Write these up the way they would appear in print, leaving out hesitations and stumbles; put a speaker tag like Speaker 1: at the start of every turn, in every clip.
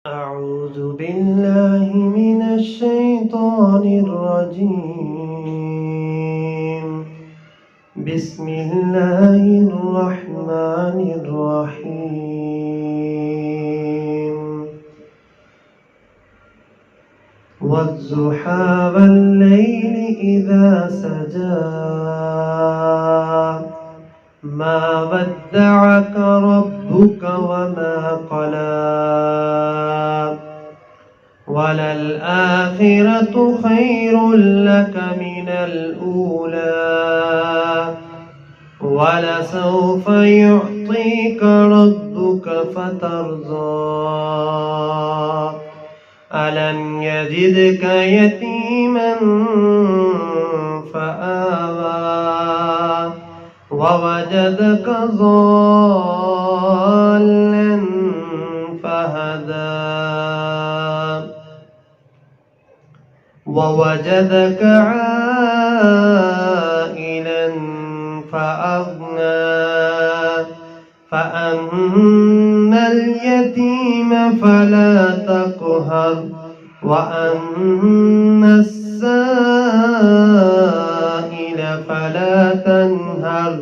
Speaker 1: أعوذ بالله من الشيطان الرجيم. بسم الله الرحمن الرحيم. والضحى والليل إذا سجى ما ودعك ربك وما قلى وللآخرة خير لك من الأولى ولسوف يعطيك ربك فترضى ألم يجدك يتيما فآوى ووجدك ضالا فهدى ووجدك عائلا فأغنى فأما اليتيم فلا تقهر وأما السائل فلا تنهر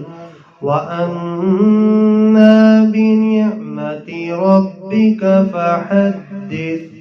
Speaker 1: وأما بنعمة ربك فحدث.